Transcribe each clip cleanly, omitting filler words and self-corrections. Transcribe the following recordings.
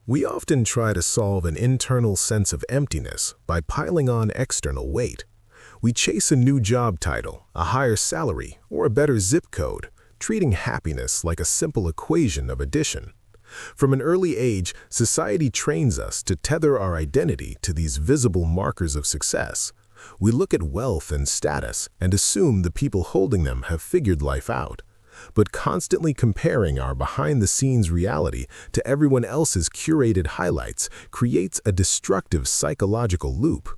We often try to solve an internal sense of emptiness by piling on external weight. We chase a new job title, a higher salary, or a better zip code, treating happiness like a simple equation of addition. From an early age, society trains us to tether our identity to these visible markers of success. We look at wealth and status and assume the people holding them have figured life out. But constantly comparing our behind-the-scenes reality to everyone else's curated highlights creates a destructive psychological loop.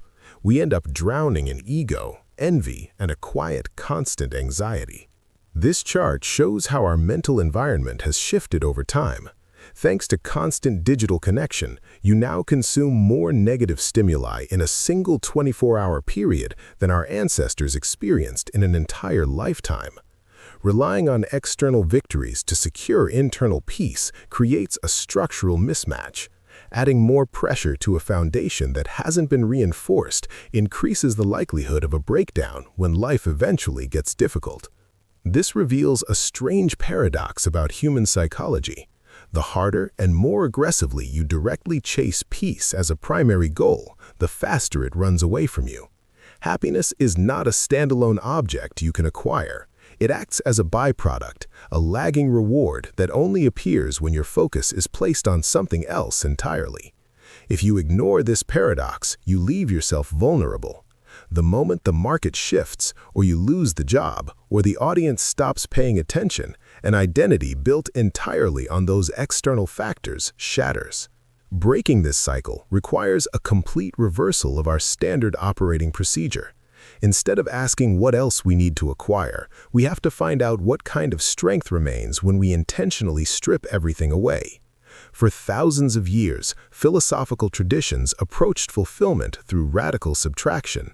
We end up drowning in ego, envy, and a quiet, constant anxiety. This chart shows how our mental environment has shifted over time. Thanks to constant digital connection, you now consume more negative stimuli in a single 24-hour period than our ancestors experienced in an entire lifetime. Relying on external victories to secure internal peace creates a structural mismatch. Adding more pressure to a foundation that hasn't been reinforced increases the likelihood of a breakdown when life eventually gets difficult. This reveals a strange paradox about human psychology. The harder and more aggressively you directly chase peace as a primary goal, the faster it runs away from you. Happiness is not a standalone object you can acquire. It acts as a byproduct, a lagging reward that only appears when your focus is placed on something else entirely. If you ignore this paradox, you leave yourself vulnerable. The moment the market shifts, or you lose the job, or the audience stops paying attention, an identity built entirely on those external factors shatters. Breaking this cycle requires a complete reversal of our standard operating procedure. Instead of asking what else we need to acquire, we have to find out what kind of strength remains when we intentionally strip everything away. For thousands of years, philosophical traditions approached fulfillment through radical subtraction.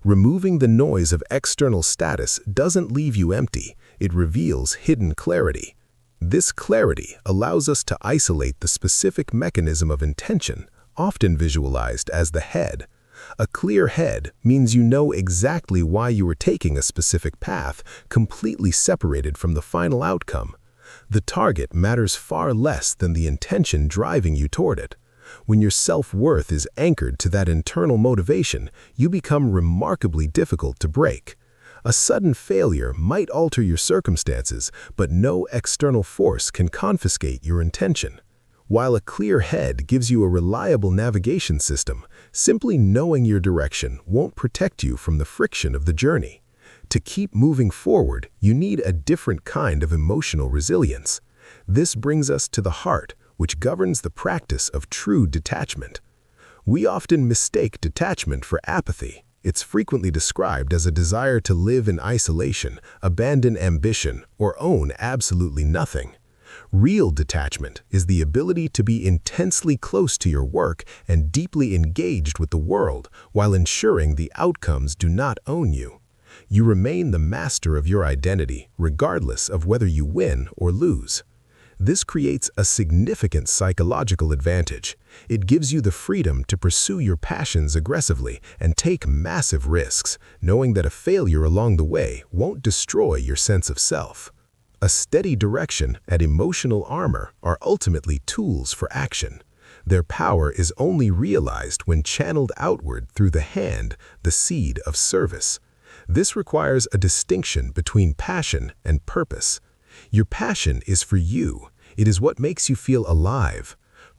Removing the noise of external status doesn't leave you empty, it reveals hidden clarity. This clarity allows us to isolate the specific mechanism of intention, often visualized as the head. A clear head means you know exactly why you are taking a specific path, completely separated from the final outcome. The target matters far less than the intention driving you toward it. When your self-worth is anchored to that internal motivation, you become remarkably difficult to break. A sudden failure might alter your circumstances, but no external force can confiscate your intention. While a clear head gives you a reliable navigation system, simply knowing your direction won't protect you from the friction of the journey. To keep moving forward, you need a different kind of emotional resilience. This brings us to the heart, which governs the practice of true detachment. We often mistake detachment for apathy. It's frequently described as a desire to live in isolation, abandon ambition, or own absolutely nothing. Real detachment is the ability to be intensely close to your work and deeply engaged with the world while ensuring the outcomes do not own you. You remain the master of your identity, regardless of whether you win or lose. This creates a significant psychological advantage. It gives you the freedom to pursue your passions aggressively and take massive risks, knowing that a failure along the way won't destroy your sense of self. A steady direction and emotional armor are ultimately tools for action. Their power is only realized when channeled outward through the hand, the seed of service. This requires a distinction between passion and purpose. Your passion is for you. It is what makes you feel alive.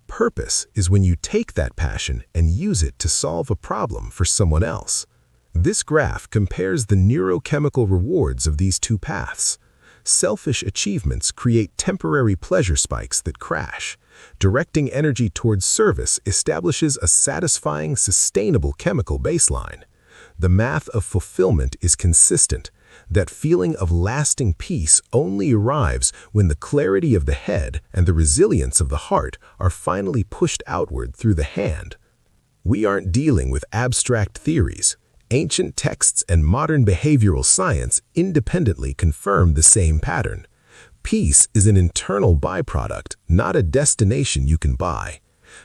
Purpose is when you take that passion and use it to solve a problem for someone else. This graph compares the neurochemical rewards of these two paths. Selfish achievements create temporary pleasure spikes that crash. Directing energy towards service establishes a satisfying, sustainable chemical baseline. The math of fulfillment is consistent. That feeling of lasting peace only arrives when the clarity of the head and the resilience of the heart are finally pushed outward through the hand. We aren't dealing with abstract theories. Ancient texts and modern behavioral science independently confirm the same pattern. Peace is an internal byproduct, not a destination you can buy.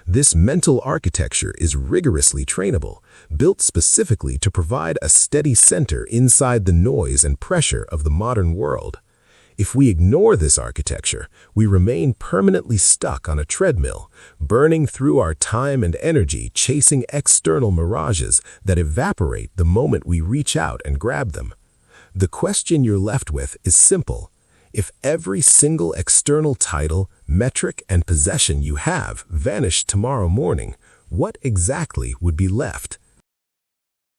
This mental architecture is rigorously trainable, built specifically to provide a steady center inside the noise and pressure of the modern world. If we ignore this architecture, we remain permanently stuck on a treadmill, burning through our time and energy chasing external mirages that evaporate the moment we reach out and grab them. The question you're left with is simple. If every single external title, metric, and possession you have vanished tomorrow morning, what exactly would be left?